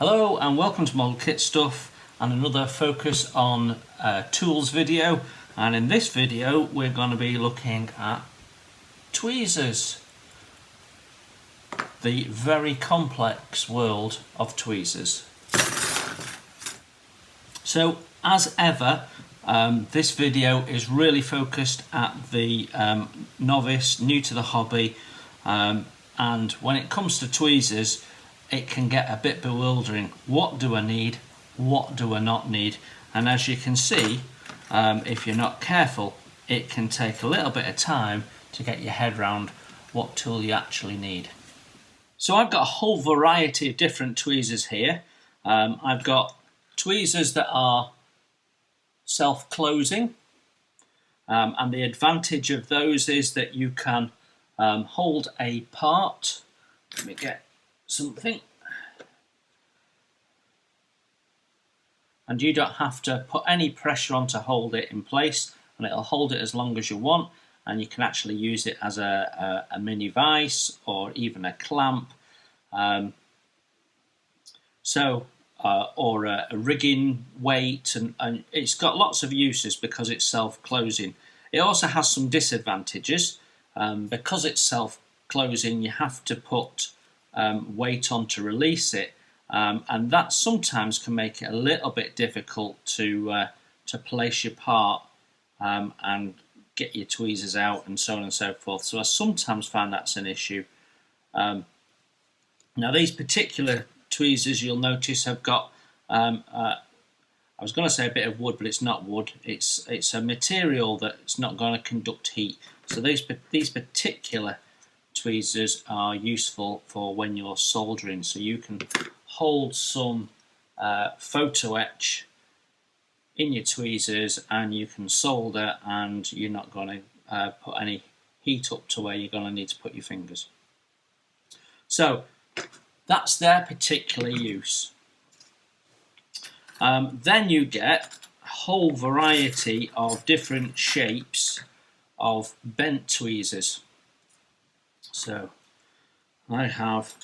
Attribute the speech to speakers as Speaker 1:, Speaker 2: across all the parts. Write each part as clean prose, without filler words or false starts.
Speaker 1: Hello and welcome to Model Kit Stuff and another focus on tools video, and in this video we're going to be looking at tweezers, the very complex world of tweezers. So as ever, this video is really focused at the novice, new to the hobby, and when it comes to tweezers it can get a bit bewildering. What do I need? What do I not need? And as you can see, if you're not careful, it can take a little bit of time to get your head around what tool you actually need. So I've got a whole variety of different tweezers here. I've got tweezers that are self-closing, and the advantage of those is that you can hold a part. Let me get something, and you don't have to put any pressure on to hold it in place, and it'll hold it as long as you want, and you can actually use it as a mini vise or even a clamp, or a rigging weight, and it's got lots of uses because it's self-closing. It also has some disadvantages. Because it's self-closing, you have to put weight on to release it, and that sometimes can make it a little bit difficult to place your part and get your tweezers out and so on and so forth. So I sometimes find that's an issue. Now these particular tweezers, you'll notice, have got I was going to say a bit of wood, but it's not wood. It's a material that's not going to conduct heat. So these particular tweezers are useful for when you're soldering, so you can hold some photo etch in your tweezers and you can solder, and you're not going to put any heat up to where you're going to need to put your fingers. So that's their particular use. Then you get a whole variety of different shapes of bent tweezers. So I have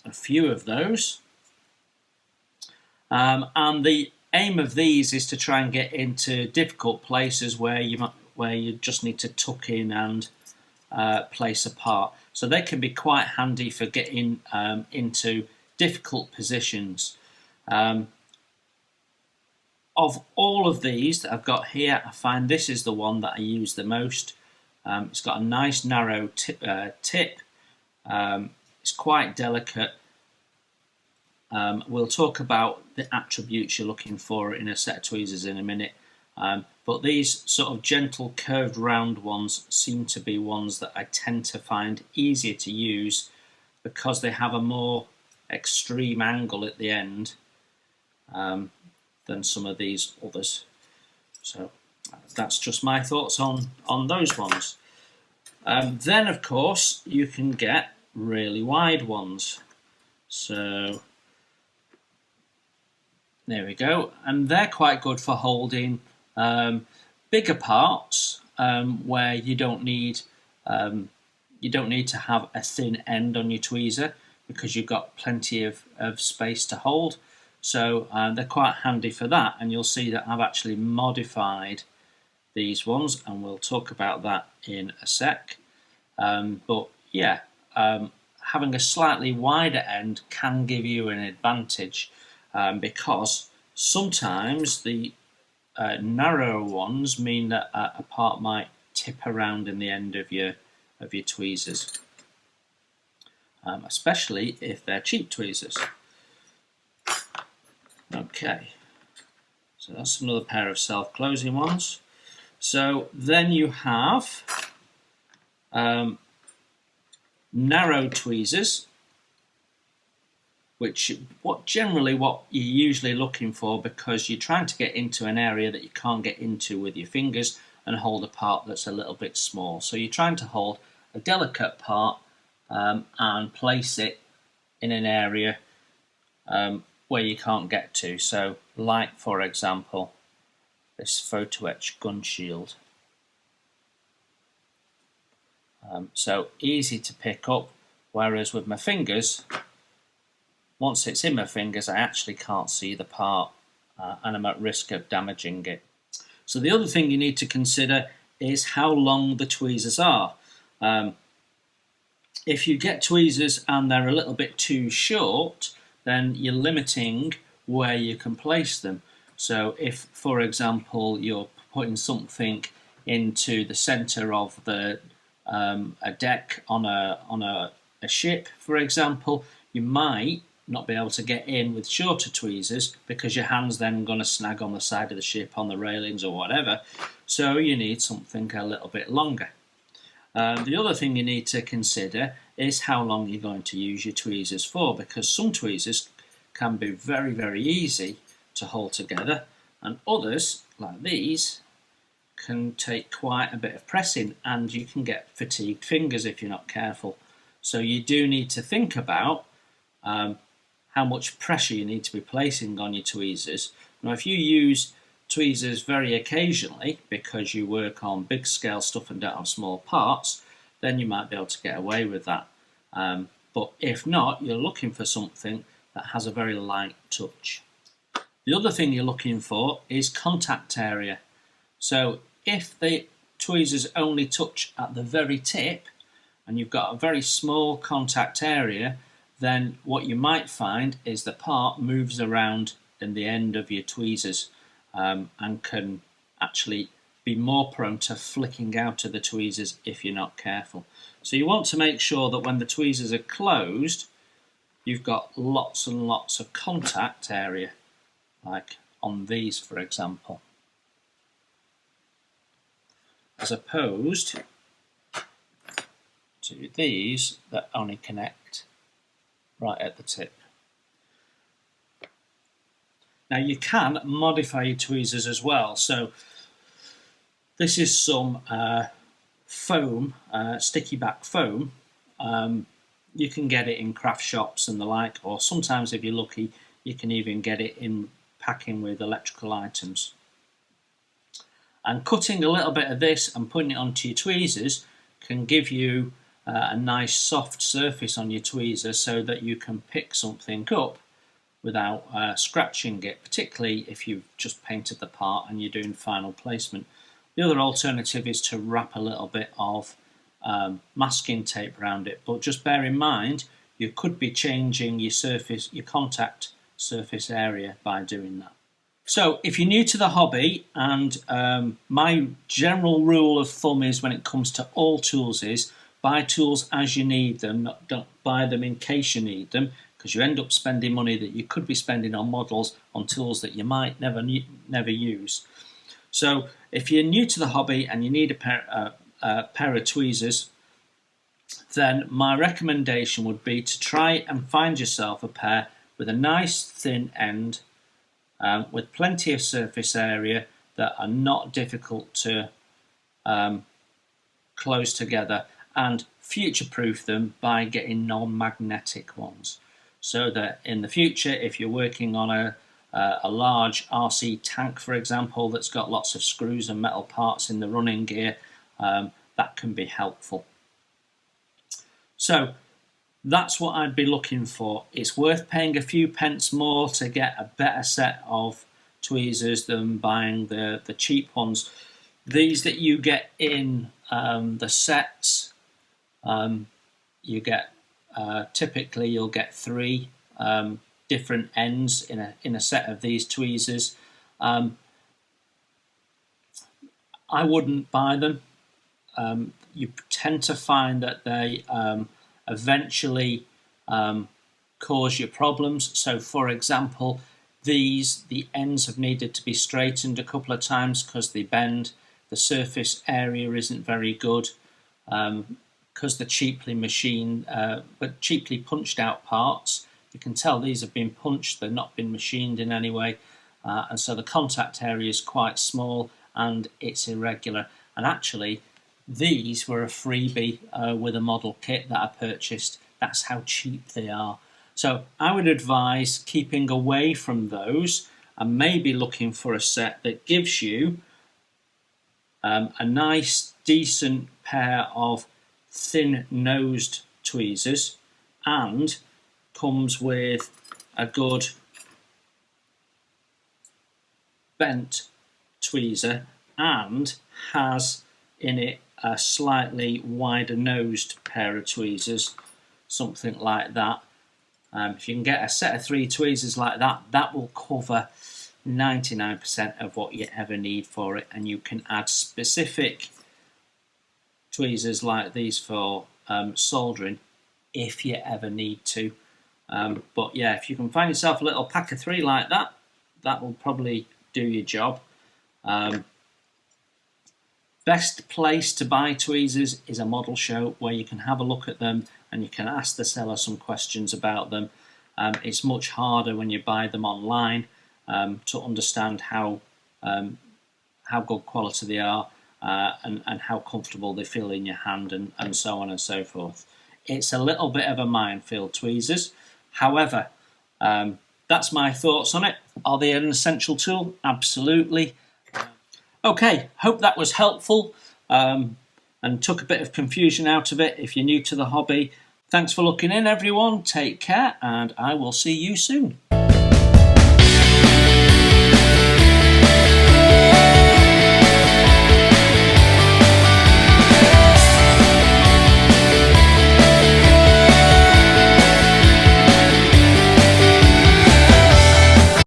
Speaker 1: a few of those, and the aim of these is to try and get into difficult places where you just need to tuck in and place a part. So they can be quite handy for getting into difficult positions. Of all of these that I've got here, I find this is the one that I use the most. It's got a nice narrow tip. It's quite delicate. We'll talk about the attributes you're looking for in a set of tweezers in a minute. But these sort of gentle curved round ones seem to be ones that I tend to find easier to use because they have a more extreme angle at the end than some of these others. So that's just my thoughts on those ones. Then of course you can get really wide ones. So there we go, and they're quite good for holding bigger parts where you don't need to have a thin end on your tweezer because you've got plenty of space to hold. So they're quite handy for that, and you'll see that I've actually modified these ones, and we'll talk about that in a sec. But yeah, having a slightly wider end can give you an advantage because sometimes the narrower ones mean that a part might tip around in the end of your tweezers, especially if they're cheap tweezers. Okay, so that's another pair of self-closing ones. So then you have narrow tweezers, which generally what you're usually looking for because you're trying to get into an area that you can't get into with your fingers and hold a part that's a little bit small. So you're trying to hold a delicate part and place it in an area where you can't get to. So like for example this photo etch gun shield. So easy to pick up, whereas with my fingers once it's in my fingers, I actually can't see the part and I'm at risk of damaging it. So the other thing you need to consider is how long the tweezers are. If you get tweezers and they're a little bit too short, then you're limiting where you can place them. So if, for example, you're putting something into the centre of a deck on a ship, for example, you might not be able to get in with shorter tweezers because your hand's then going to snag on the side of the ship, on the railings or whatever. So you need something a little bit longer. The other thing you need to consider is how long you're going to use your tweezers for, because some tweezers can be very, very easy to hold together, and others, like these, can take quite a bit of pressing, and you can get fatigued fingers if you're not careful. So you do need to think about how much pressure you need to be placing on your tweezers. Now, if you use tweezers very occasionally because you work on big scale stuff and don't have small parts, then you might be able to get away with that. But if not, you're looking for something that has a very light touch. The other thing you're looking for is contact area. So if the tweezers only touch at the very tip and you've got a very small contact area, then what you might find is the part moves around in the end of your tweezers and can actually be more prone to flicking out of the tweezers if you're not careful. So you want to make sure that when the tweezers are closed, you've got lots and lots of contact area, like on these, for example, as opposed to these that only connect right at the tip. Now you can modify your tweezers as well. So this is some foam, sticky back foam. You can get it in craft shops and the like, or sometimes if you're lucky you can even get it in packing with electrical items. And cutting a little bit of this and putting it onto your tweezers can give you a nice soft surface on your tweezers so that you can pick something up without scratching it, particularly if you've just painted the part and you're doing final placement. The other alternative is to wrap a little bit of masking tape around it, but just bear in mind you could be changing your surface, your contact surface area by doing that. So if you're new to the hobby, and my general rule of thumb is when it comes to all tools is buy tools as you need them, don't buy them in case you need them, because you end up spending money that you could be spending on models on tools that you might never use. So if you're new to the hobby and you need a pair of tweezers, then my recommendation would be to try and find yourself a pair with a nice thin end, with plenty of surface area that are not difficult to close together, and future-proof them by getting non-magnetic ones, so that in the future, if you're working on a large RC tank, for example, that's got lots of screws and metal parts in the running gear, that can be helpful. So that's what I'd be looking for. It's worth paying a few pence more to get a better set of tweezers than buying the cheap ones. These that you get in the sets, you get typically you'll get 3 different ends in a set of these tweezers. I wouldn't buy them. You tend to find that they eventually cause you problems. So for example, the ends have needed to be straightened a couple of times because they bend. The surface area isn't very good because they're cheaply machined, but cheaply punched out parts. You can tell these have been punched, they've not been machined in any way, and so the contact area is quite small and it's irregular. And actually these were a freebie with a model kit that I purchased. That's how cheap they are. So I would advise keeping away from those and maybe looking for a set that gives you a nice decent pair of thin nosed tweezers and comes with a good bent tweezer and has in it a slightly wider nosed pair of tweezers, something like that. If you can get a set of 3 tweezers like that, that will cover 99% of what you ever need for it, and you can add specific tweezers like these for soldering if you ever need to. But yeah, if you can find yourself a little pack of 3 like that, that will probably do your job. Best place to buy tweezers is a model show where you can have a look at them and you can ask the seller some questions about them. It's much harder when you buy them online to understand how good quality they are and how comfortable they feel in your hand and so on and so forth. It's a little bit of a minefield, tweezers. However, that's my thoughts on it. Are they an essential tool? Absolutely. Okay, hope that was helpful and took a bit of confusion out of it if you're new to the hobby. Thanks for looking in, everyone. Take care, and I will see you soon.